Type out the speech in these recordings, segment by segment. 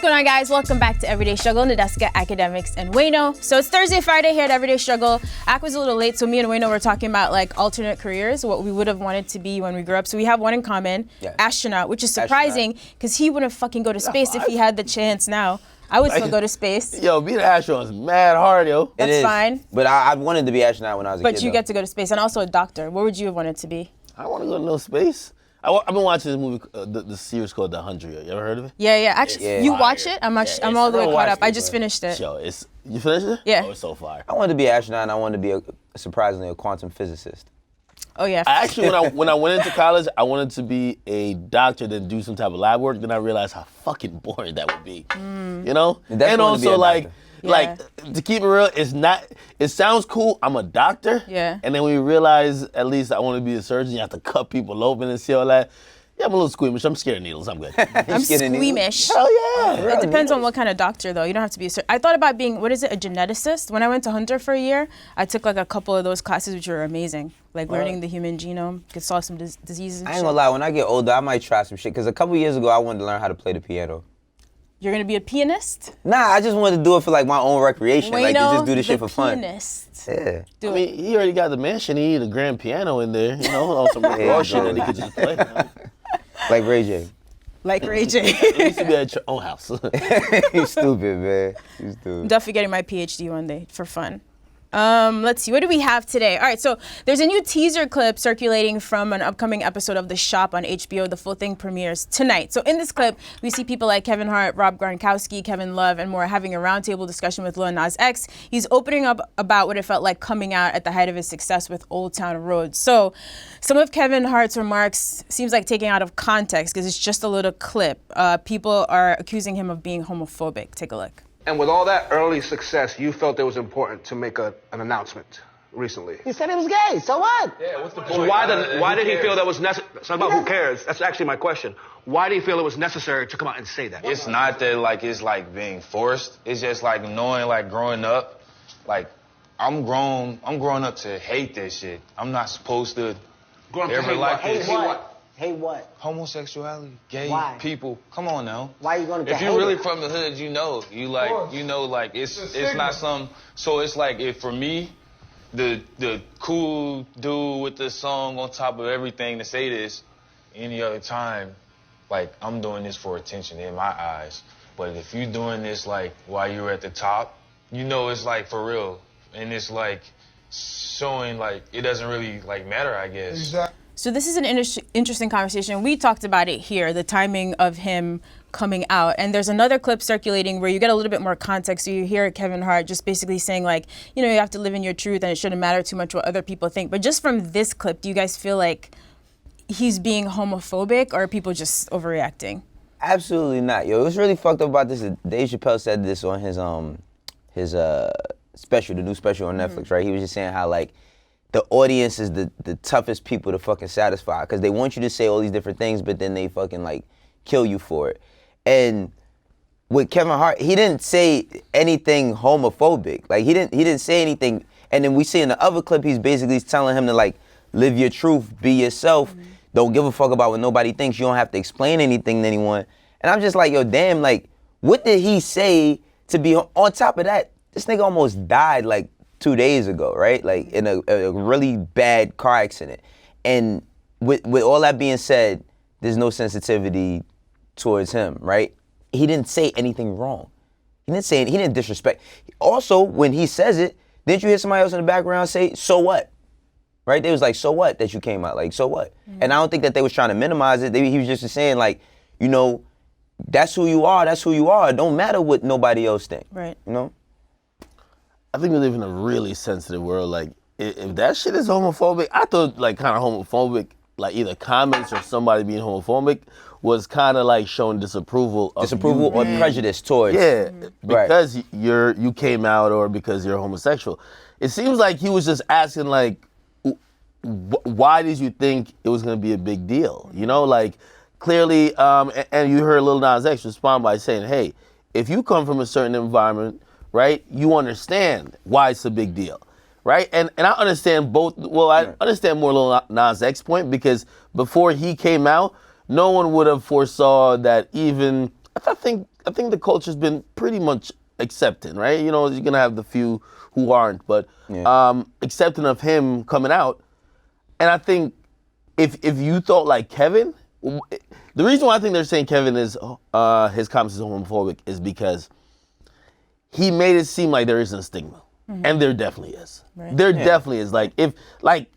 going on, guys? Welcome back to Everyday Struggle, Nadeska, Academics, and Wayno. So it's Thursday, Friday here at Everyday Struggle. Ak was a little late, so me and Wayno were talking about like alternate careers, what we would have wanted to be when we grew up. So we have one in common, astronaut, which is surprising because he wouldn't fucking go to space if he had the chance now. I would still go to space. Yo, being an astronaut is mad hard, yo. That's fine. But I wanted to be an astronaut when I was a kid. But you get to go to space, and also a doctor. What would you have wanted to be? I want to go to no space. I've been watching this movie, the series called The 100. You ever heard of it? Yeah. Actually, you watch it? I'm all the way caught up. I just finished it. Yo, you finished it? Yeah. Oh, it's so fire. I wanted to be an astronaut, and I wanted to be surprisingly a quantum physicist. Oh yeah. I actually, when I went into college, I wanted to be a doctor, then do some type of lab work. Then I realized how fucking boring that would be. You know? And also like to keep it real, it sounds cool. I'm a doctor. Yeah. And then when you realize at least I want to be a surgeon, you have to cut people open and see all that. Yeah, I'm a little squeamish. I'm scared of needles. I'm good. I'm squeamish. Hell yeah. It depends on what kind of doctor, though. You don't have to be a surgeon. I thought about being, a geneticist? When I went to Hunter for a year, I took like a couple of those classes, which were amazing. Like learning the human genome, could solve some diseases and I ain't gonna lie, when I get older, I might try some shit. Because a couple years ago, I wanted to learn how to play the piano. You're gonna be a pianist? Nah, I just wanted to do it for like my own recreation. Wayno, like to just do this shit for fun. Pianist. Yeah. I mean, he already got the mansion. He need a grand piano in there, you know, on some raw shit that he could just play. Like Ray J. Like Ray J. You used to be at your own house. You stupid, man. You stupid. I'm definitely getting my PhD one day for fun. Let's see, what do we have today? All right, so there's a new teaser clip circulating from an upcoming episode of The Shop on HBO. The full thing premieres tonight. So in this clip, we see people like Kevin Hart, Rob Gronkowski, Kevin Love, and more having a roundtable discussion with Lil Nas X. He's opening up about what it felt like coming out at the height of his success with Old Town Road. So some of Kevin Hart's remarks seems like taken out of context because it's just a little clip. People are accusing him of being homophobic. Take a look. And with all that early success, you felt it was important to make an announcement recently. He said he was gay, so what? Yeah, what's the point? So why did he feel that was necessary? It's not about who cares. That's actually my question. Why do you feel it was necessary to come out and say that? It's not that like it's like being forced. It's just like knowing like growing up, like I'm grown up to hate this shit. I'm not supposed to ever like this. Hate what? Hate what? Homosexuality, gay people. Come on now. Why are you gonna? If you're really from the hood, you know it's not some. So it's like for me, the cool dude with the song on top of everything to say this, any other time, like I'm doing this for attention in my eyes. But if you're doing this like while you're at the top, you know it's like for real, and it's like showing like it doesn't really like matter, I guess. Exactly. So this is an interesting conversation. We talked about it here, the timing of him coming out. And there's another clip circulating where you get a little bit more context. So you hear Kevin Hart just basically saying like, you know, you have to live in your truth and it shouldn't matter too much what other people think. But just from this clip, do you guys feel like he's being homophobic or are people just overreacting? Absolutely not. Yo, it was really fucked up about this. Dave Chappelle said this on his special, the new special on Netflix, right? He was just saying how like, the audience is the toughest people to fucking satisfy because they want you to say all these different things, but then they fucking like kill you for it. And with Kevin Hart, he didn't say anything homophobic. Like he didn't say anything. And then we see in the other clip, he's basically telling him to like live your truth, be yourself. Don't give a fuck about what nobody thinks. You don't have to explain anything to anyone. And I'm just like, yo, damn, like what did he say to be on top of that? This nigga almost died like 2 days ago, right? Like in a really bad car accident. And with all that being said, there's no sensitivity towards him, right? He didn't say anything wrong. He didn't disrespect. Also, when he says it, didn't you hear somebody else in the background say, so what? Right? They was like, so what that you came out? Like, so what? And I don't think that they was trying to minimize it. He was just saying like, you know, that's who you are, that's who you are. It don't matter what nobody else think. Right. You know? I think we live in a really sensitive world. Like, if that shit is homophobic, I thought like kind of homophobic, like either comments or somebody being homophobic was kind of like showing disapproval of or prejudice towards. Yeah, because you came out or because you're homosexual. It seems like he was just asking like, why did you think it was gonna be a big deal? You know, like clearly, and you heard Lil Nas X respond by saying, hey, if you come from a certain environment, right, you understand why it's a big deal, right? And I understand both, well, I understand more Lil Nas X point because before he came out, no one would have foresaw that even, I think think the culture's been pretty much accepting, right? You know, you're gonna have the few who aren't, but accepting of him coming out. And I think if you thought like Kevin, the reason why I think they're saying Kevin is his comments is homophobic is because he made it seem like there isn't a stigma, and there definitely is. Right. There definitely is. Like if like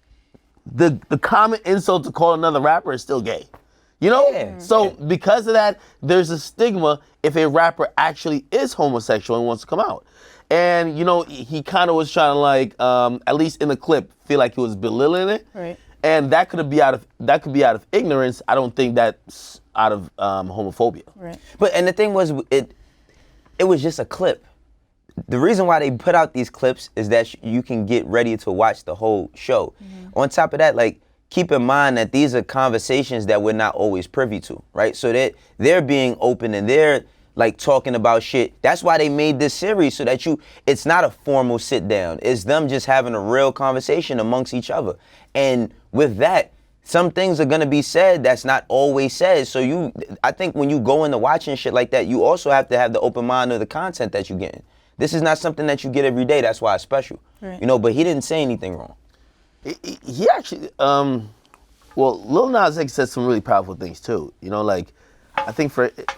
the common insult to call another rapper is still gay. You know? Yeah. So because of that, there's a stigma if a rapper actually is homosexual and wants to come out. And, you know, he kind of was trying to like, at least in the clip, feel like he was belittling it. Right. And that could be out of ignorance. I don't think that's out of homophobia. Right. But and the thing was, it was just a clip. The reason why they put out these clips is that you can get ready to watch the whole show. On top of that, like, keep in mind that these are conversations that we're not always privy to, right? So they're being open and they're like talking about shit. That's why they made this series, so that it's not a formal sit down. It's them just having a real conversation amongst each other. And with that, some things are gonna be said that's not always said. So I think when you go into watching shit like that, you also have to have the open mind of the content that you're getting. This is not something that you get every day. That's why it's special. Right. You know, but he didn't say anything wrong. He actually, well, Lil Nas X said some really powerful things too. You know, like, I think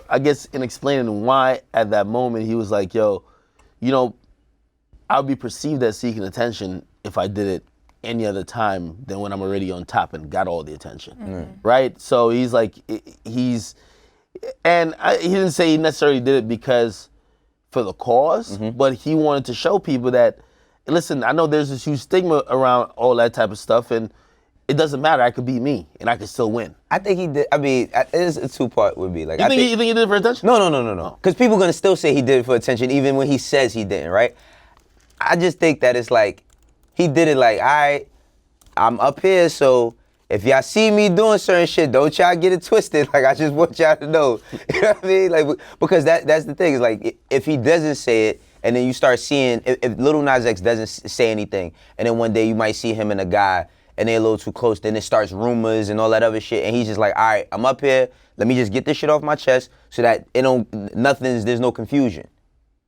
I guess in explaining why at that moment he was like, yo, you know, I would be perceived as seeking attention if I did it any other time than when I'm already on top and got all the attention, right? So he's like, he didn't say he necessarily did it because for the cause, but he wanted to show people that, listen, I know there's this huge stigma around all that type of stuff, and it doesn't matter. I could be me, and I could still win. I think he did. I mean, it's a two-part would be like. You think he did it for attention? No. Because people are gonna still say he did it for attention, even when he says he didn't, right? I just think that it's like he did it like, all right, I'm up here, so if y'all see me doing certain shit, don't y'all get it twisted. Like, I just want y'all to know. You know what I mean? Like, because that's the thing. Is like, if he doesn't say it, and then you start seeing, if Lil Nas X doesn't say anything, and then one day you might see him and a guy, and they're a little too close, then it starts rumors and all that other shit, and he's just like, all right, I'm up here, let me just get this shit off my chest so that there's no confusion.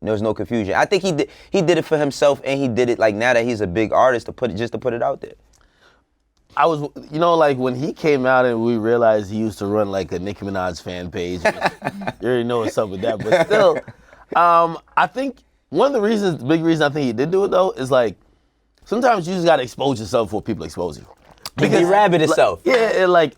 There's no confusion. I think he did it for himself, and he did it like now that he's a big artist to put it out there. I was, you know, like when he came out and we realized he used to run like a Nicki Minaj fan page. You already know what's up with that, but still, I think one of the big reasons I think he did do it though is like, sometimes you just gotta expose yourself before people expose you. Because he rabid himself. Yeah, like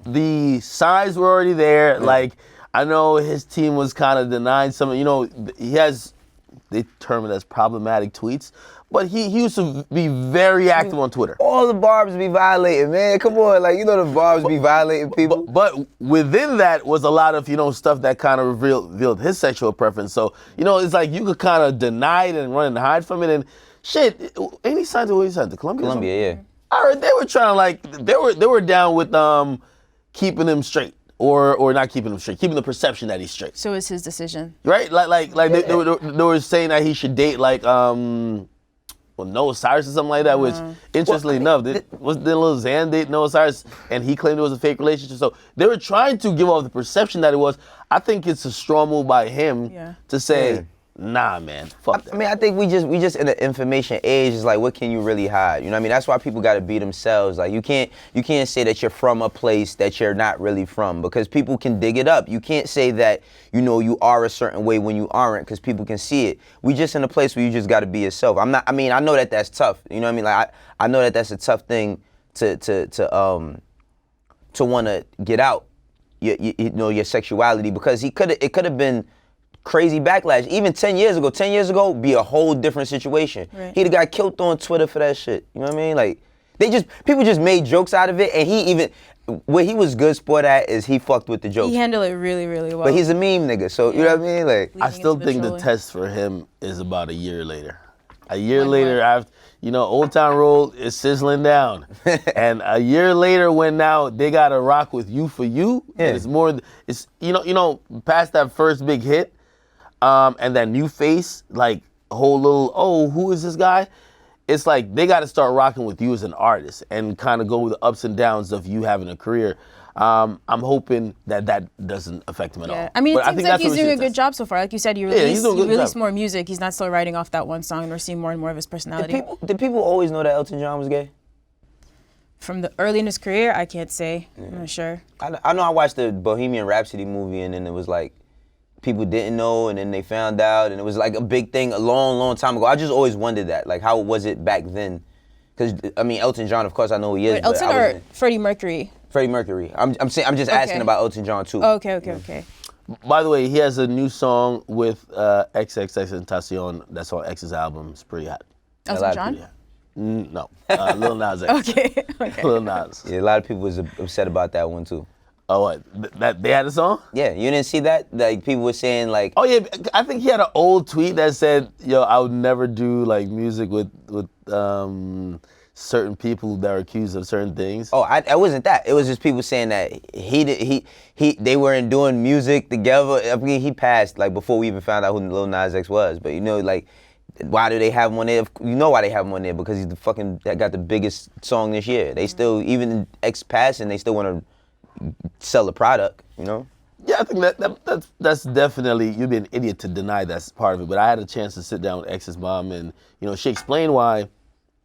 the signs were already there. Yeah. Like, I know his team was kind of denying some, you know, they term it as problematic tweets, but he used to be very active on Twitter. All the barbs be violating, man. Come on, like, you know the barbs be violating people. But within that was a lot of, you know, stuff that kind of revealed his sexual preference. So, you know, it's like you could kind of deny it and run and hide from it. And shit, any signs of what he signed to Columbia? Columbia, yeah. I heard they were trying to like, they were down with keeping him straight. Or not keeping him straight, keeping the perception that he's straight. So it's his decision. Right? Like they were saying that he should date like Noah Cyrus or something like that, which interestingly enough, was the little Xan date Noah Cyrus and he claimed it was a fake relationship. So they were trying to give off the perception that it was. I think it's a strong move by him to say, nah, man, fuck that. I mean, I think we just in the information age is like, what can you really hide? You know what I mean? That's why people got to be themselves. Like, you can't say that you're from a place that you're not really from, because people can dig it up. You can't say that, you know, you are a certain way when you aren't, because people can see it. We just in a place where you just got to be yourself. I know that that's tough. You know what I mean? Like, I know that that's a tough thing to want to get out, you know, your sexuality, because it could have been crazy backlash. Even 10 years ago, be a whole different situation. Right. He'd have got killed on Twitter for that shit. You know what I mean? Like, people just made jokes out of it, and where he was good sport at is he fucked with the jokes. He handled it really, really well. But he's a meme nigga, so you know what I mean? Like, I still think the test for him is about a year later. A year later, after, you know, Old Town Road is sizzling down. And a year later, when now they got to rock with You For You, it's you know, past that first big hit, and that new face, like whole little, who is this guy? It's like they got to start rocking with you as an artist and kind of go with the ups and downs of you having a career. I'm hoping that doesn't affect him at all. I mean, But it seems like that's he's what we doing a should good test. job so far. Like you said, he he's released, doing a good job. more music. He's not still writing off that one song, and we're seeing more and more of his personality. Did people always know that Elton John was gay? From the early in his career, I can't say. I'm not sure. I know I watched the Bohemian Rhapsody movie, and then it was like people didn't know, and then they found out, and it was like a big thing a long time ago. I just always wondered that, like, how was it back then? Because I mean, Elton John, of course, I know who he is. Wait, but Elton or Freddie Mercury? Freddie Mercury. I'm just asking about Elton John too. Oh, okay. By the way, he has a new song with XXXTentacion that's on X's album. It's pretty hot. Elton John? Yeah. No, Lil Nas X. Okay. Lil Nas. Yeah, a lot of people was upset about that one too. Oh, what? That they had a song? Yeah, you didn't see that? Like people were saying like, Oh yeah, I think he had an old tweet that said, "Yo, I would never do like music with certain people that are accused of certain things." oh, I wasn't that. It was just people saying that they weren't doing music together. I mean, he passed like before we even found out who Lil Nas X was. But you know, like, why do they have him on there? You know why they have him on there, because he's the fucking that got the biggest song this year. They still, even X passing, they still want to sell the product. You know. Yeah, I think that's definitely, you'd be an idiot to deny that's part of it. But I had a chance to sit down with X's mom, and she explained why,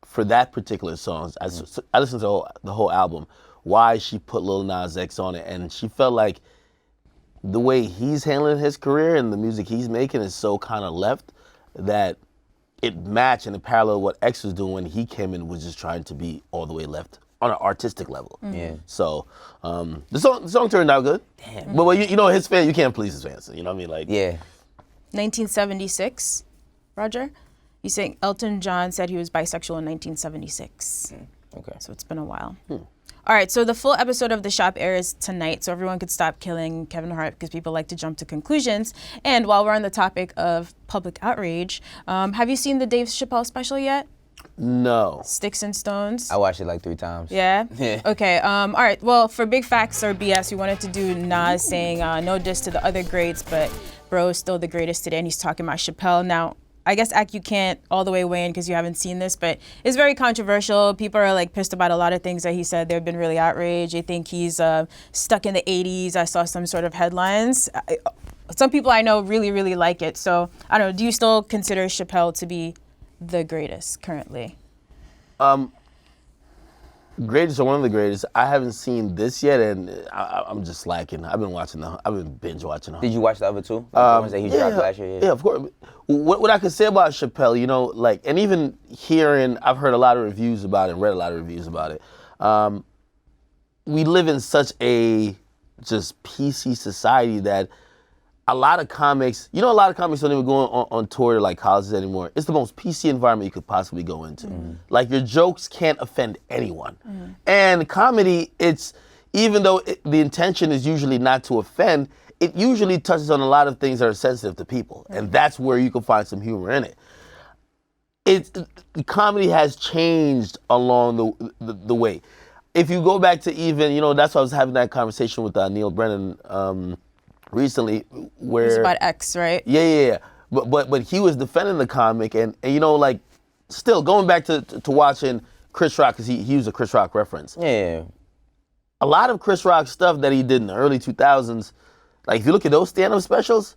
for that particular song, I listened to the whole album, why she put Lil Nas X on it, and she felt like the way he's handling his career and the music he's making is so kind of left that it matched and it paralleled what X was doing when he came in, was just trying to be all the way left on an artistic level. Yeah. So the song turned out good. Damn. But his fan, you can't please his fans. You know what I mean? Like, Yeah. 1976, Roger? You saying Elton John said he was bisexual in 1976. Okay. So it's been a while. All right, so the full episode of The Shop airs tonight, so everyone could stop killing Kevin Hart because people like to jump to conclusions. And while we're on the topic of public outrage, have you seen the Dave Chappelle special yet? No. Sticks and Stones? I watched it like 3 times. Yeah? Yeah. Okay, all right. Well, for Big Facts or BS, we wanted to do Nas saying no diss to the other greats, but bro is still the greatest today, and he's talking about Chappelle. Now, I guess, Ak, you can't all the way weigh in because you haven't seen this, but it's very controversial. People are like pissed about a lot of things that he said. They've been really outraged. They think he's stuck in the 80s. I saw some sort of headlines. Some people I know really, really like it. So, I don't know, do you still consider Chappelle to be the greatest currently? Greatest or one of the greatest. I haven't seen this yet, and I'm just slacking. I've been binge watching. Did you watch the other two? Like the ones that he dropped last year? Yeah, of course. What I could say about Chappelle, like, and even hearing, I've heard a lot of reviews about it, read a lot of reviews about it. We live in such a just PC society that a lot of comics don't even go on tour to like colleges anymore. It's the most PC environment you could possibly go into. Like, your jokes can't offend anyone. And comedy, even though the intention is usually not to offend, it usually touches on a lot of things that are sensitive to people. And that's where you can find some humor in it. Comedy has changed along the way. If you go back to even, that's why I was having that conversation with Neil Brennan recently, where It's about X, right? Yeah. But he was defending the comic, and like, still going back to watching Chris Rock, because he used a Chris Rock reference. Yeah. A lot of Chris Rock stuff that he did in the early 2000s, like, if you look at those stand-up specials,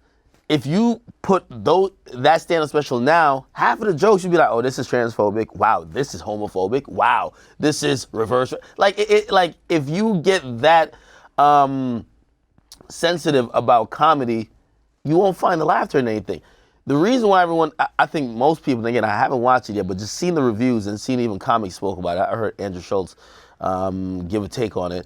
if you put that stand-up special now, half of the jokes you'd be like, oh, this is transphobic. Wow, this is homophobic. Wow, this is reverse. Like, like, if you get that sensitive about comedy, you won't find the laughter in anything. The reason why I think most people, and again, I haven't watched it yet, but just seeing the reviews and seeing even comics spoke about it, I heard Andrew Schultz give a take on it.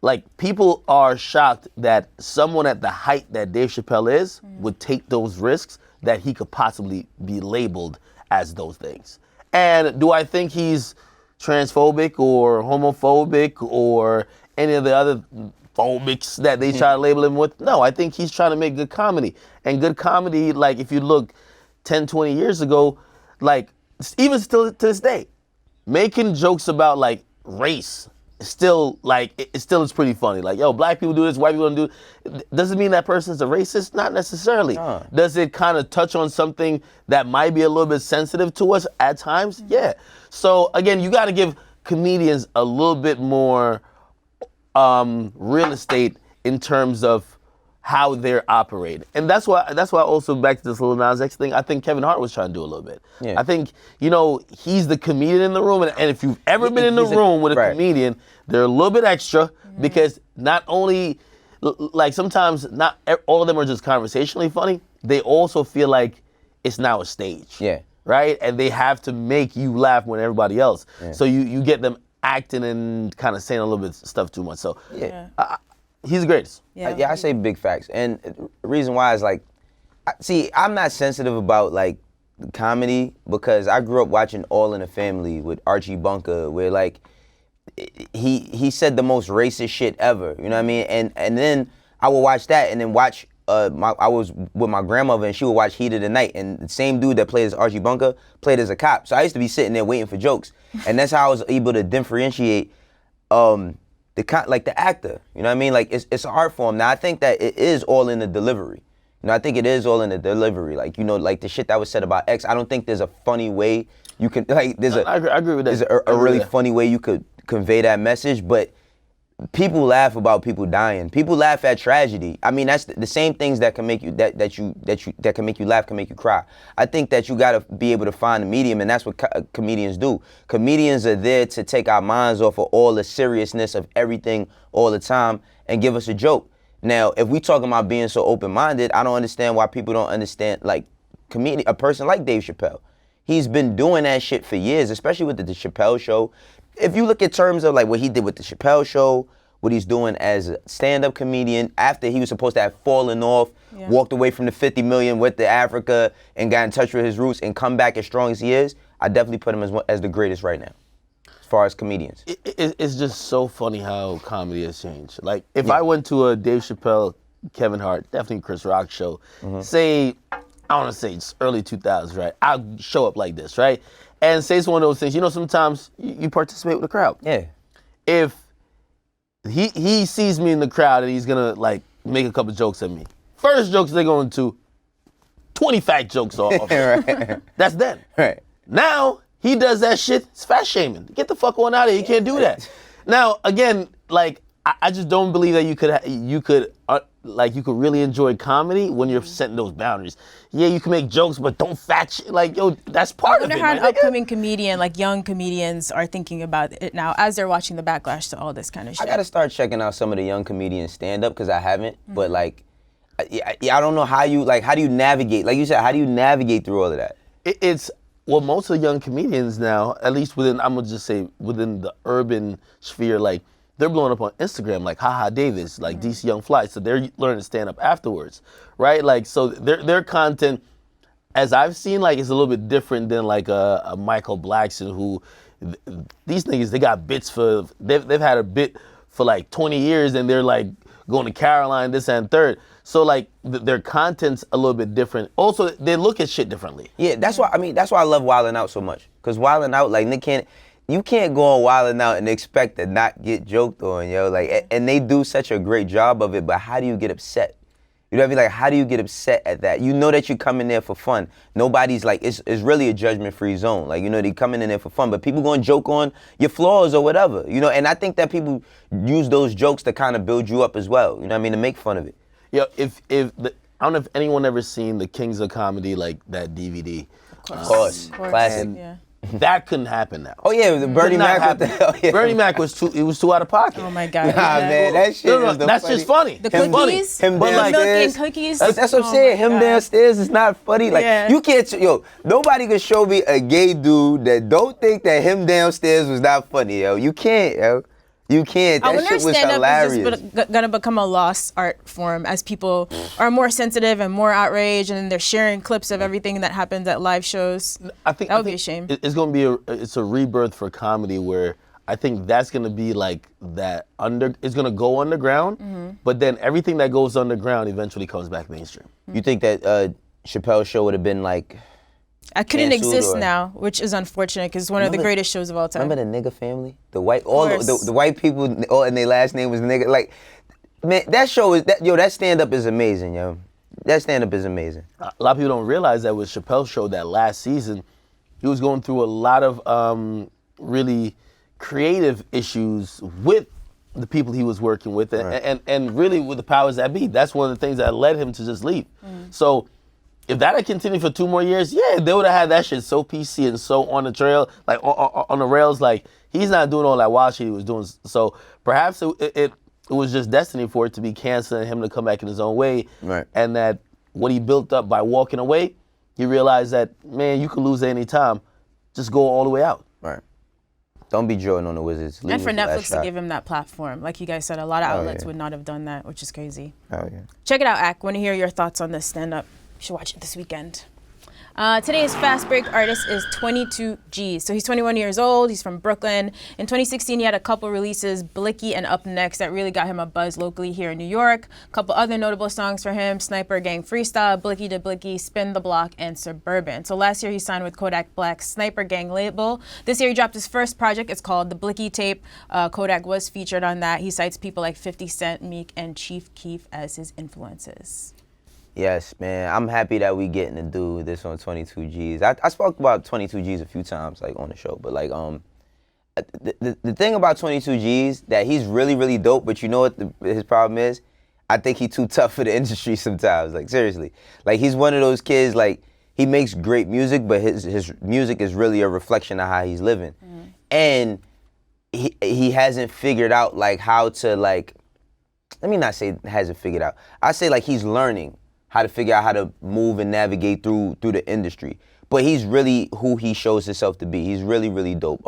Like, people are shocked that someone at the height that Dave Chappelle is would take those risks, that he could possibly be labeled as those things. And do I think he's transphobic or homophobic or any of the other phobics that they try to label him with? No, I think he's trying to make good comedy. And good comedy, like, if you look 10, 20 years ago, like, even still to this day, making jokes about, like, race, still, like, it still is pretty funny. Like, yo, black people do this, white people don't do it. Does it mean that person's a racist? Not necessarily. Does it kind of touch on something that might be a little bit sensitive to us at times? Yeah. So, again, you got to give comedians a little bit more real estate in terms of how they're operating. And that's why also back to this Lil Nas X thing, I think Kevin Hart was trying to do a little bit. Yeah. I think, he's the comedian in the room, and if you've ever been in the room with a comedian, they're a little bit extra because not only, like sometimes not all of them are just conversationally funny, they also feel like it's now a stage. Yeah. Right? And they have to make you laugh more than everybody else. Yeah. So you get them acting and kind of saying a little bit of stuff too much. So he's the greatest. Yeah, I say big facts. And the reason why is like, see, I'm not sensitive about like comedy because I grew up watching All in the Family with Archie Bunker, where like he said the most racist shit ever. You know what I mean? And then I would watch that and then watch. I was with my grandmother and she would watch Heat of the Night, and the same dude that played as Archie Bunker played as a cop. So I used to be sitting there waiting for jokes, and that's how I was able to differentiate the actor. You know what I mean? Like it's an art form. Now I think that it is all in the delivery. I think it is all in the delivery. Like like the shit that was said about X. I don't think there's a funny way you can I agree with that. There's a really funny way you could convey that message, but people laugh about people dying. People laugh at tragedy. I mean, that's the same things that can make you that can make you laugh, can make you cry. I think that you gotta be able to find a medium, and that's what comedians do. Comedians are there to take our minds off of all the seriousness of everything all the time and give us a joke. Now, if we talking about being so open-minded, I don't understand why people don't understand, like, a person like Dave Chappelle. He's been doing that shit for years, especially with the Chappelle show. If you look at terms of like what he did with the Chappelle show, what he's doing as a stand-up comedian after he was supposed to have fallen off, walked away from the 50 million, went to Africa and got in touch with his roots and come back as strong as he is, I definitely put him as the greatest right now, as far as comedians. It's just so funny how comedy has changed. Like if I went to a Dave Chappelle, Kevin Hart, definitely Chris Rock show, say, I want to say it's early 2000s, right? I'll show up like this, right? And say it's one of those things, sometimes you participate with the crowd. Yeah. If he sees me in the crowd and he's gonna like make a couple jokes at me, first jokes they're going to 20 fat jokes off. Right. That's then. Right. Now he does that shit. It's fat shaming. Get the fuck on out of here. You can't do that. Now again, like I just don't believe that you could really enjoy comedy when you're setting those boundaries. Yeah, you can make jokes, but don't that's part of it. I wonder how an upcoming comedian, like young comedians, are thinking about it now as they're watching the backlash to all this kind of shit. I gotta start checking out some of the young comedians stand up because I haven't. But like, I don't know how do you navigate? Like you said, how do you navigate through all of that? Well, most of the young comedians now, at least within the urban sphere, like, they're blowing up on Instagram, like Haha Davis, like DC Young Fly. So they're learning to stand up afterwards, right? Like, so their content, as I've seen, like, is a little bit different than like a Michael Blackson, who these niggas, they got bits they've had a bit for like 20 years, and they're like going to Caroline, this and third. So like their content's a little bit different. Also, they look at shit differently. Yeah, that's why I love Wildin' Out so much. Cause Wildin' Out, like you can't go on Wildin' Out and expect to not get joked on, yo. Like, and they do such a great job of it, but how do you get upset? You know what I mean? Like, how do you get upset at that? You know that you come in there for fun. Nobody's like, it's really a judgment-free zone. Like, they coming in there for fun, but people gonna joke on your flaws or whatever, and I think that people use those jokes to kind of build you up as well, you know what I mean, to make fun of it. Yeah, I don't know if anyone ever seen the Kings of Comedy, like that DVD. Of course. Classic. Yeah. That couldn't happen now. Oh yeah, the Bernie Mac. Bernie Mac was too out of pocket. Oh my God. Nah, man, that shit is that's funny. just funny. The cookies, Him milk downstairs. and cookies. That's what I'm saying. Him downstairs is not funny. Like you can't. Nobody can show me a gay dude that don't think that him downstairs was not funny. Yo, you can't. Yo, you can't. That shit was hilarious. Is just gonna become a lost art form as people are more sensitive and more outraged, and they're sharing clips of everything that happens at live shows. I think that would be a shame. It's gonna be a rebirth for comedy where I think that's gonna be like that it's gonna go underground, but then everything that goes underground eventually comes back mainstream. You think that Chappelle's show would have been like? I couldn't exist now, which is unfortunate because it's one of the greatest shows of all time. Remember the nigga family? The white, the white people, and their last name was nigga. Like, man, that show is that stand up is amazing, yo. That stand up is amazing. A lot of people don't realize that with Chappelle's show that last season, he was going through a lot of really creative issues with the people he was working with, Right. and really with the powers that be. That's one of the things that led him to just leave. So if that had continued for 2 more years, yeah, they would have had that shit so PC and so on the trail, like on the rails. Like he's not doing all that wild shit he was doing. So perhaps it was just destiny for it to be canceled and him to come back in his own way. Right. And that what he built up by walking away, he realized that, man, you can lose at any time. Just go all the way out. Right. Don't be Jordan on the Wizards. Leave And for with the last Netflix to shot. give him that platform, like you guys said, a lot of outlets yeah. would not have done that, which is crazy. Oh yeah. Check it out, Ak. Want to hear your thoughts on this stand-up. You should watch it this weekend. Today's Fast Break artist is 22 G's. So he's 21 years old. He's from Brooklyn. In 2016, he had a couple releases, Blicky and Up Next, that really got him a buzz locally here in New York. A couple other notable songs for him, Sniper Gang Freestyle, Blicky to Blicky, Spin the Block, and Suburban. So last year, he signed with Kodak Black's Sniper Gang label. This year, he dropped his first project. It's called The Blicky Tape. Kodak was featured on that. He cites people like 50 Cent, Meek, and Chief Keef as his influences. Yes, man. I'm happy that we getting to do this on 22 G's. I spoke about 22 G's a few times, like on the show, but like the thing about 22 G's that he's really really dope. But you know what his problem is? I think he's too tough for the industry sometimes. Like seriously, like he's one of those kids. Like he makes great music, but his music is really a reflection of how he's living, and he hasn't figured out like how to like. Let me not say hasn't figured out. I say like he's learning how to figure out how to move and navigate through the industry. But he's really who he shows himself to be. He's really, really dope.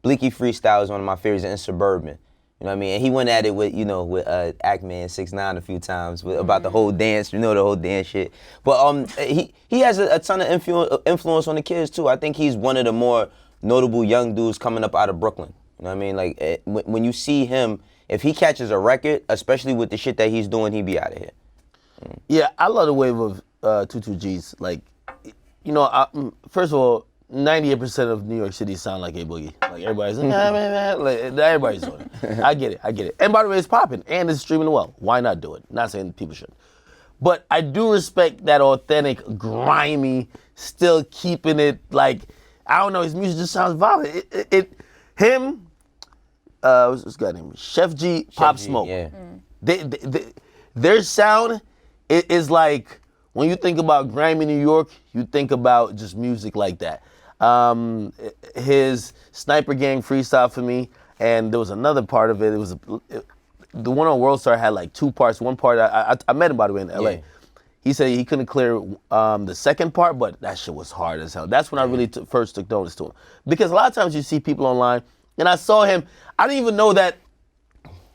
Blicky Freestyle is one of my favorites, and Suburban. You know what I mean? And he went at it with, with Ackman 6ix9ine a few times about the whole dance, the whole dance shit. But he has a ton of influence on the kids too. I think he's one of the more notable young dudes coming up out of Brooklyn. You know what I mean? Like when you see him, if he catches a record, especially with the shit that he's doing, he be out of here. Yeah, I love the wave of 22 G's. Like, first of all, 98% of New York City sound like A Boogie. Like everybody's like, nah, man. Like, everybody's doing it. I get it. And by the way, it's popping and it's streaming well. Why not do it? Not saying people shouldn't. But I do respect that authentic, grimy, still keeping it like, I don't know, his music just sounds violent. What's this guy named? Chef G, Pop G, Smoke. yeah. Their sound is like, when you think about grimy New York, you think about just music like that. His Sniper Gang Freestyle for me, and there was another part of it. It was the one on World Star had like 2 parts. One part, I met him by the way in LA. Yeah. He said he couldn't clear the second part, but that shit was hard as hell. That's when I really first took notice to him. Because a lot of times you see people online, and I saw him, I didn't even know that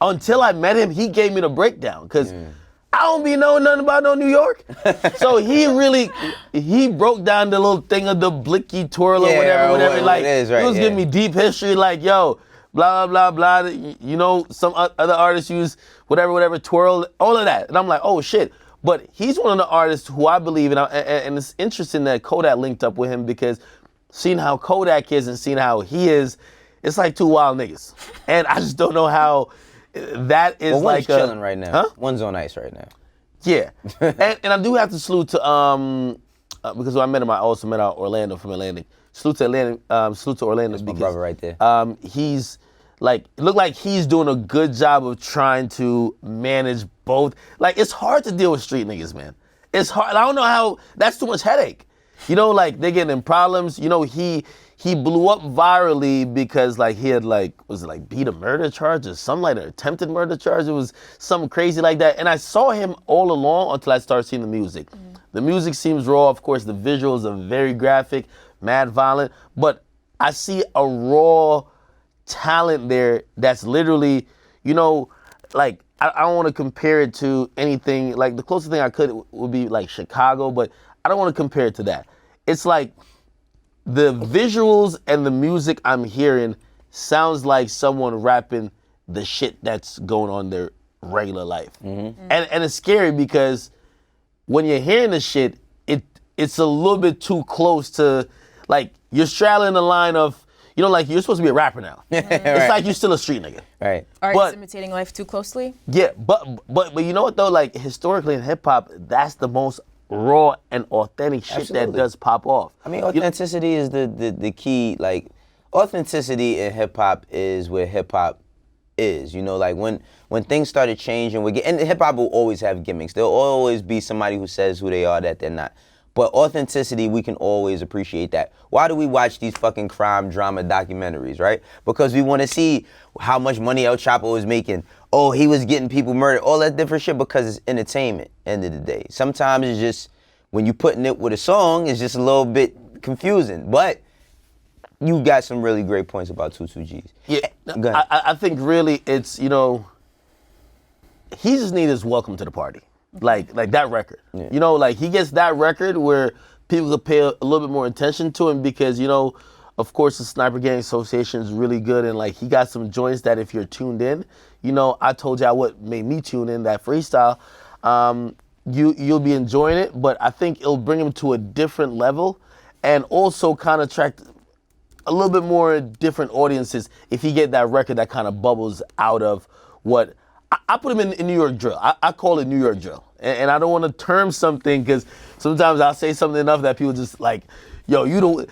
until I met him, he gave me the breakdown. Because I don't be knowing nothing about no New York. So he broke down the little thing of the blicky twirl or whatever. Like, it is, right, he was giving me deep history, like, yo, blah, blah, blah, blah. Some other artists use whatever, twirl, all of that. And I'm like, oh, shit. But he's one of the artists who I believe in, and it's interesting that Kodak linked up with him because seeing how Kodak is and seeing how he is, it's like 2 wild niggas. And I just don't know how that is one's like chilling right now. Huh? One's on ice right now. Yeah. and I do have to salute to, because when I met him, I also met out Orlando from Atlantic. Salute to Orlando. That's my because, brother right there. He's like, it looked like he's doing a good job of trying to manage both. Like, it's hard to deal with street niggas, man. It's hard. I don't know how, that's too much headache. Like, they're getting in problems. He blew up virally because like he had like, was it like beat a murder charge or something like an attempted murder charge? It was something crazy like that. And I saw him all along until I started seeing the music. The music seems raw. Of course, the visuals are very graphic, mad violent, but I see a raw talent there that's literally, like, I don't want to compare it to anything. Like the closest thing I could would be like Chicago, but I don't want to compare it to that. It's like, the visuals and the music I'm hearing sounds like someone rapping the shit that's going on in their regular life. And it's scary because when you're hearing the shit, it's a little bit too close to, like, you're straddling the line of, like you're supposed to be a rapper now. It's like you're still a street nigga. Right. Artists imitating life too closely? Yeah, but you know what though? Like historically in hip hop, that's the most raw and authentic shit Absolutely. that does pop off. I mean, authenticity is the key. Like, authenticity in hip hop is where hip hop is. You know, like when things started changing, and hip hop will always have gimmicks. There'll always be somebody who says who they are that they're not. But authenticity, we can always appreciate that. Why do we watch these fucking crime drama documentaries, right? Because we want to see how much money El Chapo was making. Oh, he was getting people murdered. All that different shit because it's entertainment, end of the day. Sometimes it's just, when you putting it with a song, it's just a little bit confusing. But you got some really great points about 22G's. Yeah, Go ahead. I think really it's, he just needs his welcome to the party. Like that record. Yeah. Like he gets that record where people could pay a little bit more attention to him because, of course the Sniper Gang Association is really good and like he got some joints that if you're tuned in, I told y'all what made me tune in, that freestyle. You'll be enjoying it, but I think it'll bring him to a different level and also kind of attract a little bit more different audiences if he get that record that kind of bubbles out of what I put him in New York drill. I call it New York drill. And I don't want to term something because sometimes I'll say something enough that people just like, yo, you the one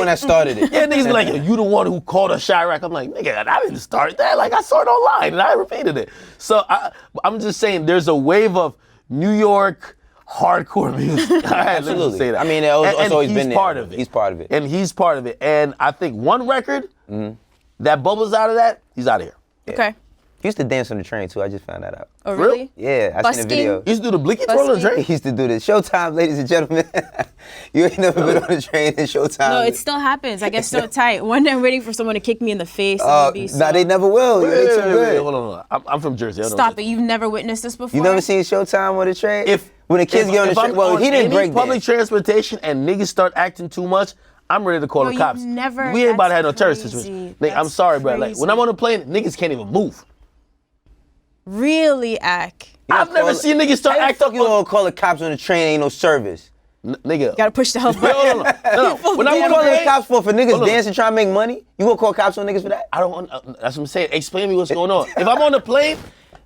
that started it. Yeah, niggas be like, yo, you the one who called a Chirac. I'm like, nigga, I didn't start that. Like, I saw it online and I repeated it. So I'm just saying there's a wave of New York hardcore music. Absolutely. Say that. I mean, it's always been there. He's part of it. He's part of it. And he's part of it. And I think one record that bubbles out of that, he's out of here. Okay. He used to dance on the train too. I just found that out. Oh, really? Yeah, I seen a video. He used to do the blicky twirl on the train? He used to do this. Showtime, ladies and gentlemen. You ain't never been on the train in Showtime. No, it still happens. I get so tight. One day I'm waiting for someone to kick me in the face. Nah, they never will. You make some good. Hold on. I'm from Jersey. I don't Stop know. it. You've never witnessed this before? You never seen Showtime on the train? When the kids If get on the train, I'm well, on he didn't any break public dance. transportation and niggas start acting too much, I'm ready to call No, the cops. you've never- We ain't about to have no that's terrorist crazy. situation. Nigga, I'm That's sorry, bro. Like, when crazy. I'm on a plane, niggas can't even move. Really, Ak? I've never seen niggas start How the acting fuck you gonna call the cops on the train? Ain't no service. Nigga. Gotta push the help Wait, button. hold on. No. When What I'm you on a calling the plane, cops for niggas Hold on. dancing trying to make money? You gonna call cops on niggas for that? I don't want. That's what I'm saying. Explain to me what's going on. If I'm on the plane,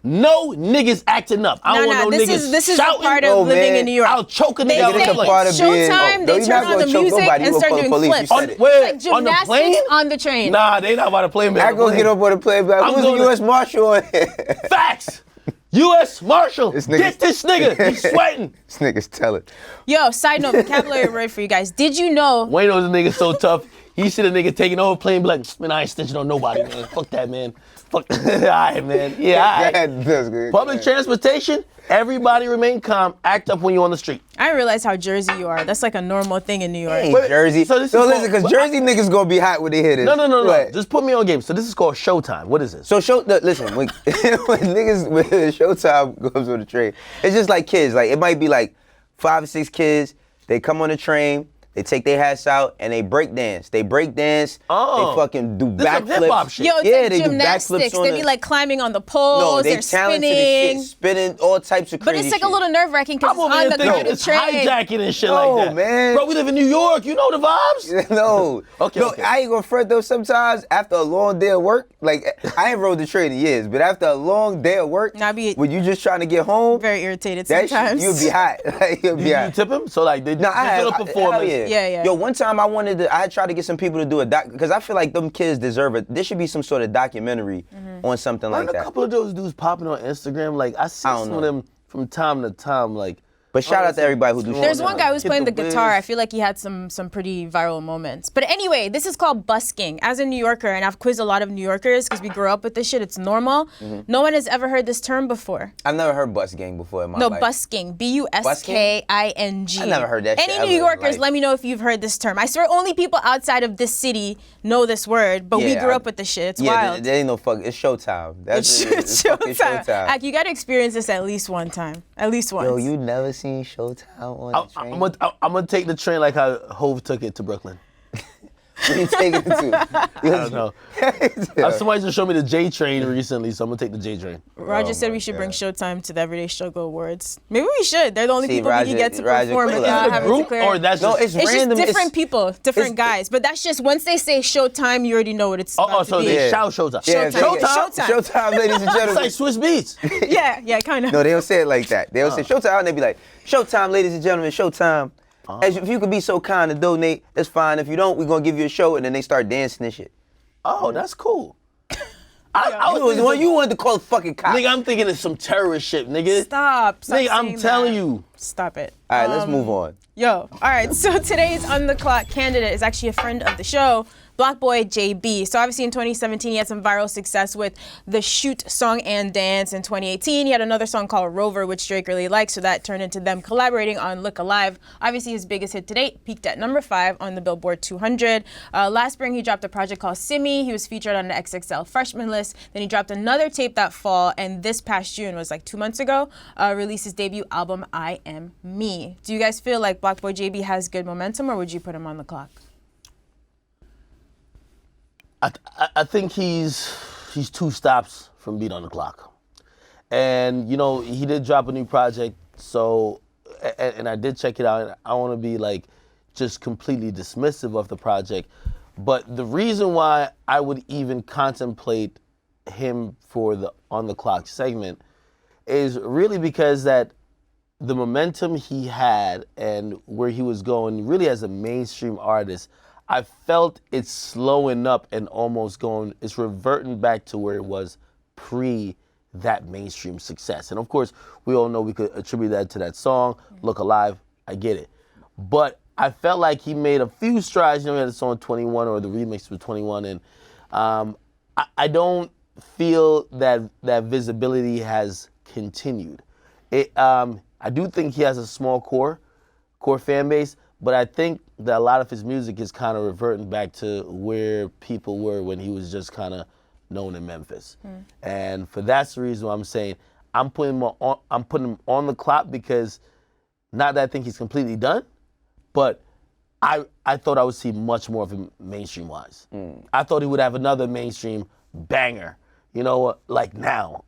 no niggas acting up. I don't want no niggas this is shouting. a part of Oh, living man. in New York. I'll choke a They nigga out say on the a plane. part of being- Showtime, no, they you're turn not on gonna the choke music nobody. You and gonna start call the doing police. You flips. said it. Where? It's like On the gymnastics plane? on the train. Nah, they not about to play me. I go get up on the plane, but I'm who's going the to- U.S. Marshal on here? Facts. U.S. Marshal, This nigga- get this nigga. He's sweating. This nigga's telling. Yo, side note, vocabulary word for you guys. Did you know? Wayne knows the nigga so tough. He see the nigga taking over plane, be like, man, I ain't snitching on nobody, man. Fuck that, man. Fuck. All right, man. Yeah, all right. That's good. Public transportation, everybody remain calm. Act up when you're on the street. I didn't realize how Jersey you are. That's like a normal thing in New York. Ain't Wait, Jersey. so this So is listen, called- because Jersey niggas gonna be hot when they hear this. No. What? Just put me on game. So this is called Showtime. What is this? So listen, when Showtime goes on the train, it's just like kids. Like it might be like 5 or 6 kids. They come on the train. They take their hats out and they break dance. They break dance. Oh. They fucking do This some hip-hop backflips. shit. Yo, it's Yeah, like they do gymnastics. backflips on They the- be like climbing on the poles. No, they they're talented spinning. as shit, spinning all types of But crazy it's like a shit. little nerve wracking because I'm over it's here on the thinking kind of it's train. hijacking and shit No, like that. man. Bro, we live in New York. You know the vibes. No. Okay, No, okay. I ain't gonna front though. Sometimes after a long day of work, like I ain't rode the train in years, but after a long day of work, Nah, I be- when you just trying to get home, Very irritated that sometimes. shit, you'll be hot. Like, you'll be You hot. tip him? So like they No, I digital have. performance. Hell Yeah. Yo, one time I had tried to get some people to do a doc because I feel like them kids deserve it. There should be some sort of documentary on something like Aren't a that. couple of those dudes popping on Instagram? Like I see I don't some know. of them from time to time. Like, But shout out to everybody who do shit. There's now. one guy who's Hit playing the the guitar. whiz. I feel like he had some pretty viral moments. But anyway, this is called busking. As a New Yorker, and I've quizzed a lot of New Yorkers because we grew up with this shit. It's normal. No one has ever heard this term before. I've never heard bus gang before in my No, life. busking. Busking. I never heard that shit Any ever New in Yorkers, life. let me know if you've heard this term. I swear only people outside of this city know this word, but we Yeah, grew up with this shit. It's wild. There ain't no fuck. It's Showtime. That's It's fucking showtime. Ak, you gotta experience this at least one time. At least once. Yo, you never seen Showtime on the train? I'm gonna take the train like how Hove took it to Brooklyn. Where you taking it to? I don't know. Somebody just showed me the J train recently, so I'm gonna take the J train. Roger said my we should bring God. Showtime to the Everyday Struggle Awards. Maybe we should. They're the only See, people we Roger- can get to Roger perform cool. without Is it a having to Group clear. or that's No, just it's It's random. just different people, different it's- guys. But that's just once they say Showtime, you already know what it's about so to be. they Yeah. shout Showtime. Yeah, Showtime. Showtime. Showtime, ladies and It's gentlemen. like Swiss Beats. Yeah, kind of. No, they don't say it like that. They don't say Showtime, and they be like, Showtime, ladies and gentlemen, Showtime. If you could be so kind to donate, that's fine. If you don't, we're gonna give you a show, and then they start dancing and shit. Oh, that's cool. I You was the one you wanted to call fucking cops. Nigga, I'm thinking it's some terrorist shit, nigga. Stop Nigga, I'm saying telling that. you. Stop it. All right, let's move on. Yo, all right, so today's On the Clock candidate is actually a friend of the show, BlocBoy JB. So obviously in 2017, he had some viral success with the Shoot song and dance. In 2018, he had another song called Rover, which Drake really liked, so that turned into them collaborating on Look Alive. Obviously his biggest hit to date, peaked at number 5 on the Billboard 200. Last spring, he dropped a project called Simi. He was featured on the XXL freshman list. Then he dropped another tape that fall, and this past June, was like 2 months ago, released his debut album, I Am Me. Do you guys feel like BlocBoy JB has good momentum, or would you put him on the clock? I think he's 2 stops from being on the clock. And, you know, he did drop a new project, so, and I did check it out, and I want to be, like, just completely dismissive of the project. But the reason why I would even contemplate him for the On the Clock segment is really because that the momentum he had and where he was going, really as a mainstream artist, I felt it's slowing up and almost going, it's reverting back to where it was pre that mainstream success. And of course, we all know we could attribute that to that song, Look Alive, I get it. But I felt like he made a few strides, you know, he had the song 21 or the remix with 21, and I don't feel that that visibility has continued. I do think he has a small core fan base, but I think that a lot of his music is kind of reverting back to where people were when he was just kind of known in Memphis. And for that's the reason why I'm saying I'm putting him on the clock, because not that I think he's completely done, but I thought I would see much more of him mainstream-wise. I thought he would have another mainstream banger, you know, like now.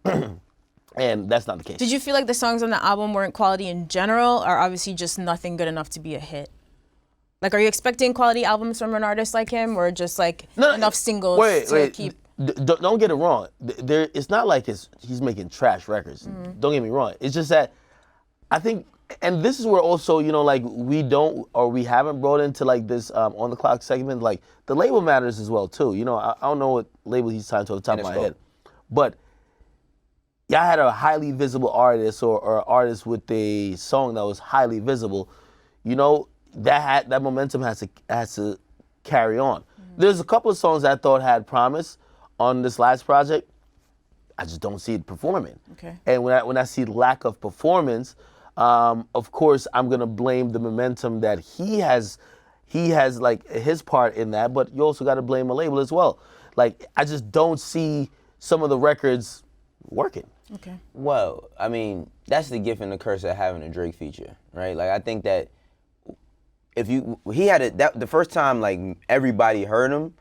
And that's not the case. Did you feel like the songs on the album weren't quality in general, or obviously just nothing good enough to be a hit? Like, are you expecting quality albums from an artist like him, or just like enough singles to keep? Don't get it wrong. It's not like he's making trash records. Don't get me wrong. It's just that I think, and this is where also, you know, like we haven't brought into like this On the Clock segment, like the label matters as well too. You know, I don't know what label he's signed to off the top of my head, but y'all had a highly visible artist or artist with a song that was highly visible. You know, that momentum has to carry on. There's a couple of songs I thought had promise on this last project. I just don't see it performing. Okay. And when I see lack of performance, of course I'm gonna blame the momentum that he has like his part in that, but you also gotta blame a label as well. Like, I just don't see some of the records working. Okay. Well, I mean, that's the gift and the curse of having a Drake feature, right? Like, I think that the first time like everybody heard him,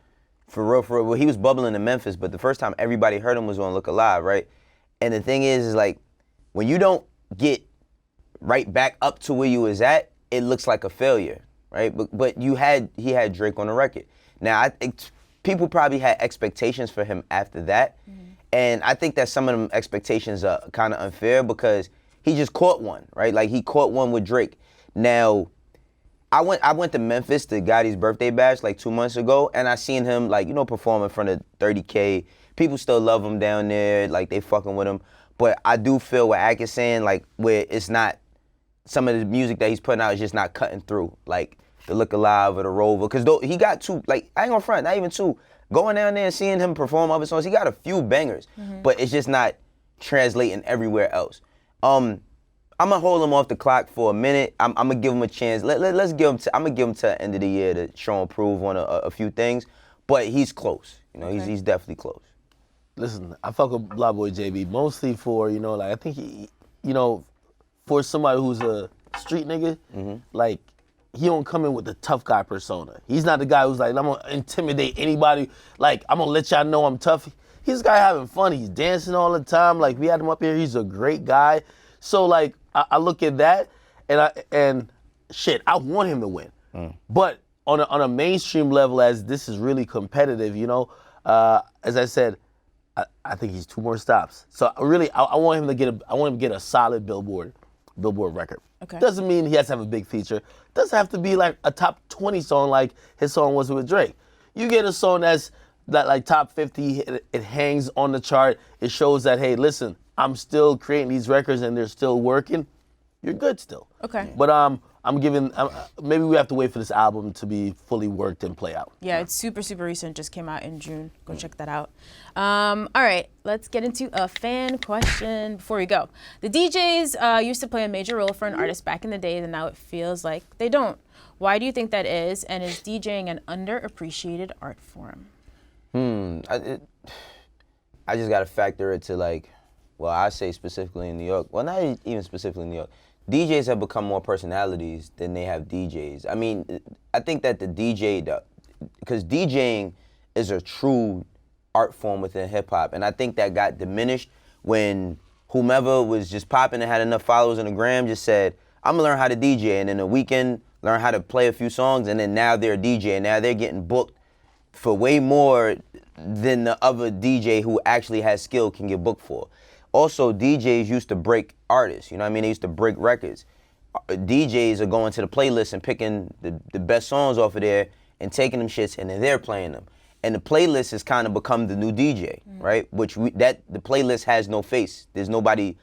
for real, well, he was bubbling in Memphis, but the first time everybody heard him was on Look Alive, right? And the thing is like, when you don't get right back up to where you was at, it looks like a failure, right? But he had Drake on the record. Now, people probably had expectations for him after that, and I think that some of them expectations are kind of unfair because he just caught one, right? Like, he caught one with Drake. Now, I went to Memphis to Gotti's birthday bash like 2 months ago, and I seen him, like, you know, perform in front of 30K. People still love him down there, like, they fucking with him. But I do feel what Ak is saying, like, where it's not, some of the music that he's putting out is just not cutting through, like the Look Alive or the Rover. Because he got 2, like, I ain't gonna front, not even 2. Going down there and seeing him perform other songs, he got a few bangers, but it's just not translating everywhere else. I'm gonna hold him off the clock for a minute. I'm gonna give him a chance. Let's give him. I'm gonna give him to the end of the year to show and prove on a few things, but he's close. You know, he's definitely close. Listen, I fuck with BlocBoy JB mostly for, you know, like, I think he, you know, for somebody who's a street nigga, like, he don't come in with the tough guy persona. He's not the guy who's like, I'm gonna intimidate anybody. Like, I'm gonna let y'all know I'm tough. He's a guy having fun. He's dancing all the time. Like, we had him up here. He's a great guy. So, like, I look at that and shit, I want him to win. But on a mainstream level, as this is really competitive, you know, as I said, I think he's 2 more stops. So really, I want him to get a solid Billboard record. Okay. Doesn't mean he has to have a big feature. Doesn't have to be like a top 20 song like his song was with Drake. You get a song that's that like top 50, it hangs on the chart. It shows that, hey, listen, I'm still creating these records and they're still working. You're good still. Okay. But maybe we have to wait for this album to be fully worked and play out. Yeah, it's super, super recent. Just came out in June. Go check that out. All right, let's get into a fan question before we go. The DJs used to play a major role for an artist back in the day, and now it feels like they don't. Why do you think that is? And is DJing an underappreciated art form? I just got to factor it to like, well, I say specifically in New York. Well, not even specifically in New York. DJs have become more personalities than they have DJs. I mean, I think that because DJing is a true art form within hip hop, and I think that got diminished when whomever was just popping and had enough followers on the gram just said, I'm gonna learn how to DJ, and in a weekend learn how to play a few songs, and then now they're a DJ, and now they're getting booked for way more than the other DJ who actually has skill can get booked for. Also, DJs used to break artists, you know what I mean? They used to break records. DJs are going to the playlist and picking the best songs off of there and taking them shits, and then they're playing them. And the playlist has kind of become the new DJ, right? The playlist has no face. There's somebody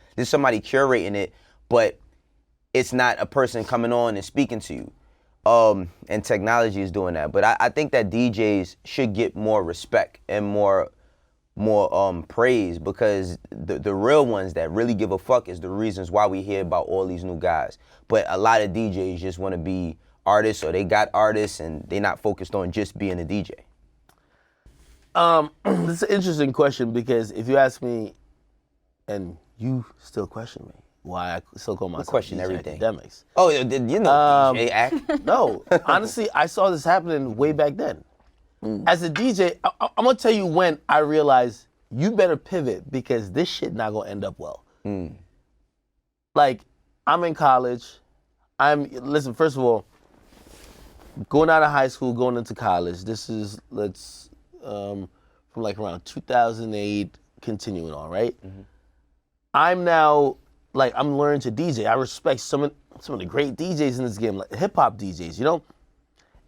curating it, but it's not a person coming on and speaking to you. And technology is doing that. But I think that DJs should get more respect and more praise, because the real ones that really give a fuck is the reasons why we hear about all these new guys. But a lot of DJs just want to be artists, or they got artists and they're not focused on just being a DJ. This is an interesting question, because if you ask me, and you still question me, why I still call myself question DJ everything. Academics. Oh, you know DJ act. No, honestly, I saw this happening way back then. As a DJ, I'm gonna tell you when I realized you better pivot, because this shit not gonna end up well. Like, I'm in college. Listen, first of all, going out of high school, going into college, this is, from like around 2008, continuing on, right? I'm now, like, I'm learning to DJ. I respect some of the great DJs in this game, like hip-hop DJs, you know?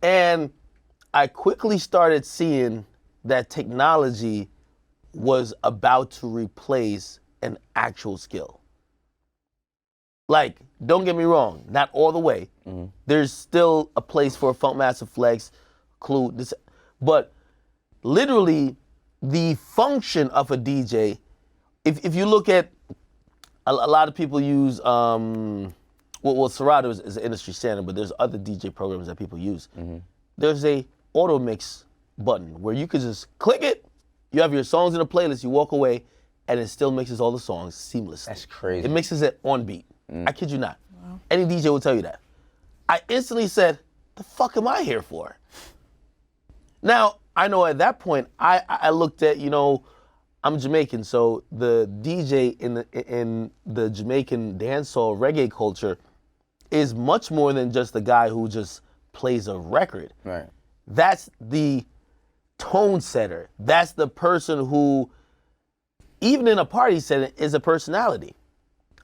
And I quickly started seeing that technology was about to replace an actual skill. Like, don't get me wrong, not all the way. There's still a place for a Funkmaster Flex, Clue, but literally the function of a DJ, if you look at, a lot of people use, Serato is an industry standard, but there's other DJ programs that people use. There's a auto mix button where you could just click it, you have your songs in a playlist, you walk away, and it still mixes all the songs seamlessly. That's crazy. It mixes it on beat. I kid you not. Wow. Any DJ will tell you that. I instantly said, the fuck am I here for? Now, I know at that point, I looked at, you know, I'm Jamaican, so the DJ in the Jamaican dancehall reggae culture is much more than just the guy who just plays a record. Right. That's the tone setter. That's the person who, even in a party setting, is a personality.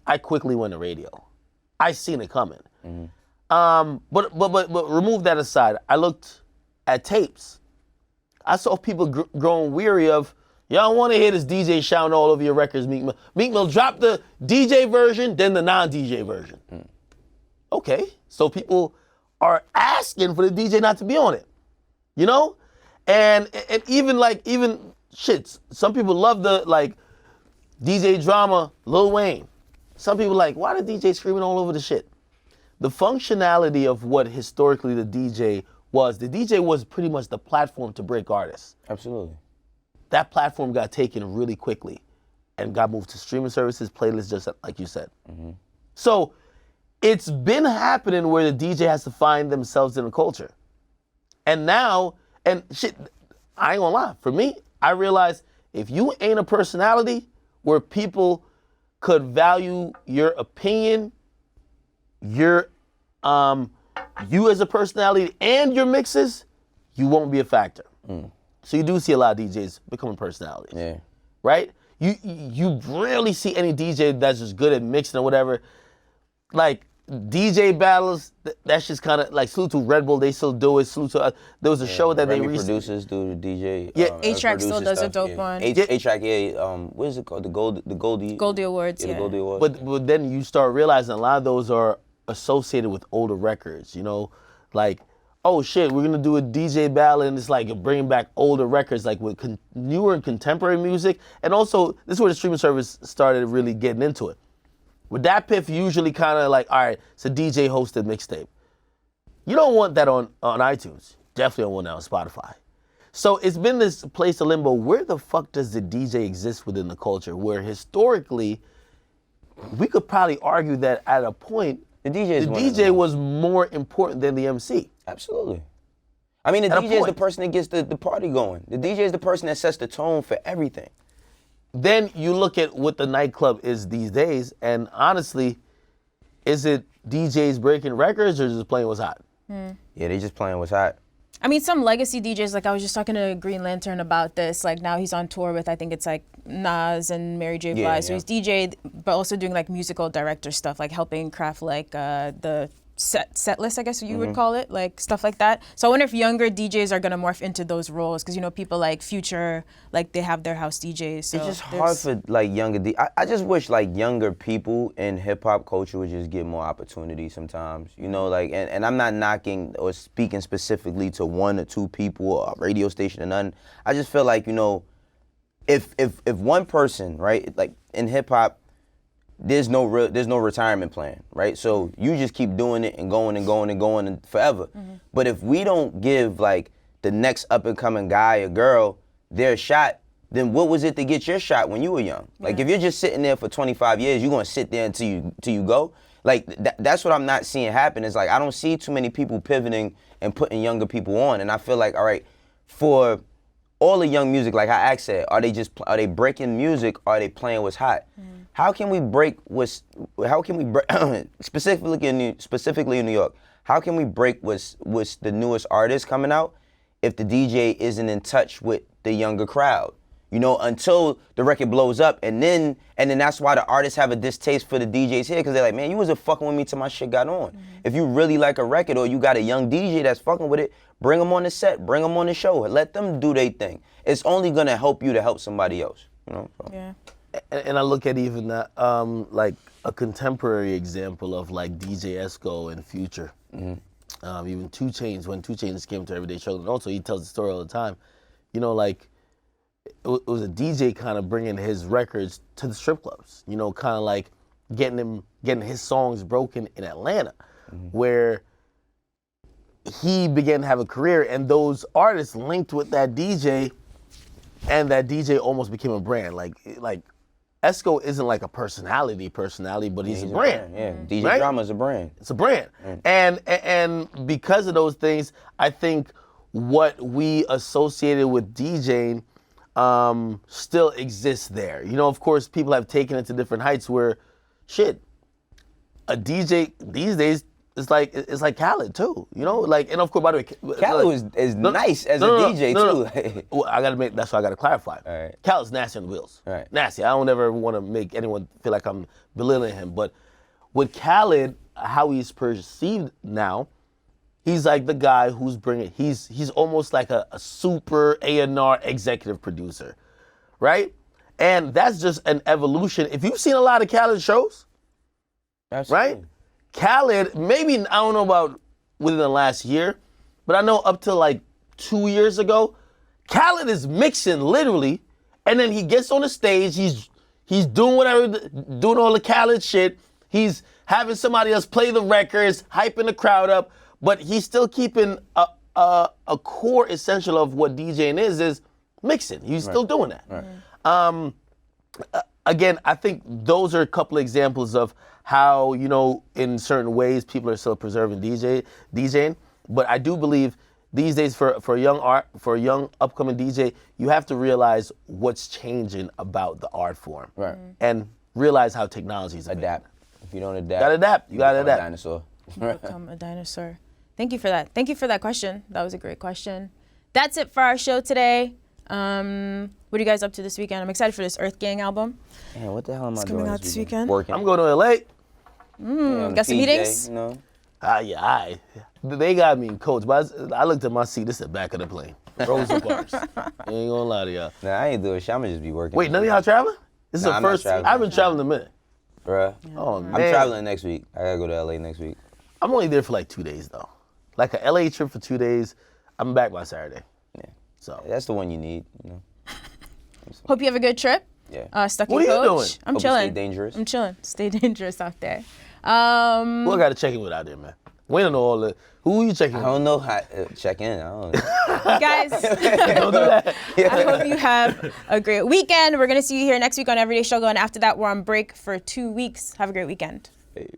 I quickly went to radio. I seen it coming. But remove that aside. I looked at tapes. I saw people growing weary of, y'all want to hear this DJ shouting all over your records, Meek Mill. Meek Mill dropped the DJ version, then the non-DJ version. Okay, so people are asking for the DJ not to be on it, you know? And even shit, some people love the, like, DJ drama, Lil Wayne. Some people like, why the DJ screaming all over the shit? The functionality of what historically the DJ was pretty much the platform to break artists. Absolutely. That platform got taken really quickly and got moved to streaming services, playlists, just like you said. So it's been happening where the DJ has to find themselves in a culture. And now, and shit, I ain't gonna lie, for me, I realized if you ain't a personality where people could value your opinion, your you as a personality, and your mixes, you won't be a factor. So you do see a lot of DJs becoming personalities. Yeah. Right? You rarely see any DJ that's just good at mixing or whatever. Like, DJ battles, that's just kind of like salute to Red Bull. They still do it. Salute to there was a show that they Remy recently producers do the DJ. Yeah. A-Track still does a dope one. A-Track, what is it called? The Goldie Awards, the yeah. Goldie Awards. But then you start realizing a lot of those are associated with older records. You know, like, oh shit, we're gonna do a DJ battle, and it's like bringing back older records, like with newer and contemporary music. And also, this is where the streaming service started really getting into it. With that piff, usually kind of like, all right, it's a DJ hosted mixtape. You don't want that on iTunes. Definitely don't want that on Spotify. So it's been this place of limbo. Where the fuck does the DJ exist within the culture? Where historically, we could probably argue that at a point, the DJ was more important than the MC. Absolutely. I mean, the DJ is the person that gets the party going. The DJ is the person that sets the tone for everything. Then you look at what the nightclub is these days, and honestly, is it DJs breaking records or just playing what's hot? Yeah, they just playing what's hot. I mean, some legacy DJs, like I was just talking to Green Lantern about this, like now he's on tour with, I think it's like Nas and Mary J. Blige. So he's DJ'd, but also doing like musical director stuff, like helping craft like the set list, I guess you would call it, like stuff like that. So I wonder if younger DJs are gonna morph into those roles, because you know people like Future, like they have their house DJs. So it's just hard for like younger I just wish like younger people in hip hop culture would just get more opportunity sometimes. You know, like and I'm not knocking or speaking specifically to one or two people or a radio station or nothing. I just feel like, you know, if one person, right, like in hip hop, there's no retirement plan, right? So you just keep doing it and going and going and going and forever. But if we don't give like the next up and coming guy or girl their shot, then what was it to get your shot when you were young? Like if you're just sitting there for 25 years, you're gonna sit there until you go. Like that's what I'm not seeing happen. Is like I don't see too many people pivoting and putting younger people on. And I feel like, all right, for all the young music, like how Axe said, are they breaking music? Or are they playing what's hot? How can we break specifically in New York? How can we break what's the newest artist coming out if the DJ isn't in touch with the younger crowd? You know, until the record blows up, and then that's why the artists have a distaste for the DJs here, because they're like, man, you wasn't fucking with me till my shit got on. If you really like a record or you got a young DJ that's fucking with it, bring them on the set, bring them on the show, let them do their thing. It's only gonna help you to help somebody else. You know. So. Yeah. And I look at even that, like a contemporary example of like DJ Esco and Future. Even 2 Chainz, when 2 Chainz came to Everyday Struggle, and also he tells the story all the time. You know, like it was a DJ kind of bringing his records to the strip clubs. You know, kind of like getting his songs broken in Atlanta, where he began to have a career, and those artists linked with that DJ, and that DJ almost became a brand. Like Esco isn't like a personality, but he's a brand. Yeah, DJ right? Drama's a brand. It's a brand. And because of those things, I think what we associated with DJing still exists there. You know, of course, people have taken it to different heights where, shit, a DJ these days is like Khaled too. You know, like, and of course, by the way, Khaled is nice as a DJ too. Well, that's why I gotta clarify. All right. Khaled's nasty on the wheels. All right. Nasty. I don't ever want to make anyone feel like I'm belittling him. But with Khaled, how he's perceived now, he's like the guy who's bringing. He's almost like a super A&R executive producer, right? And that's just an evolution. If you've seen a lot of Khaled shows, Absolutely. right? Khaled, maybe, I don't know about within the last year, but I know up to like 2 years ago, Khaled is mixing literally, and then he gets on the stage, he's doing whatever, doing all the Khaled shit, he's having somebody else play the records, hyping the crowd up, but he's still keeping a core essential of what DJing is mixing. He's still doing that. Right. Again, I think those are a couple of examples of how, you know, in certain ways people are still preserving DJing. But I do believe these days for a young upcoming DJ, you have to realize what's changing about the art form. Right. And realize how technology is Adapt. If you don't adapt, you gotta adapt. A dinosaur. Become a dinosaur. Thank you for that. Thank you for that question. That was a great question. That's it for our show today. What are you guys up to this weekend? I'm excited for this Earth Gang album. Man, what the hell am I doing coming out this weekend. Working. I'm going to LA. Got some meetings? You know? Yeah, they got me in coach, but I looked at my seat. This is the back of the plane. Rosa Parks. Ain't gonna lie to y'all. Nah, I ain't doing shit. I'ma just be working. Wait, none of y'all traveling? This is Nah, the I'm not first. traveling. I haven't traveled in a minute. Bruh. Oh man. I'm traveling next week. I gotta go to LA next week. I'm only there for like 2 days though. Like a LA trip for 2 days. I'm back by Saturday. Yeah. So That's the one you need, you know. Hope you have a good trip. Yeah. Stuck What in are you coach. doing? I'm Hope you chilling. stay dangerous. I'm chilling. Stay dangerous out there. who I gotta check in with out there, man? We don't know all the. Who are you checking I with? don't know how check in. I don't know. Guys, Don't do that. I hope you have a great weekend. We're going to see you here next week on Everyday Struggle. And after that, we're on break for 2 weeks. Have a great weekend. Hey.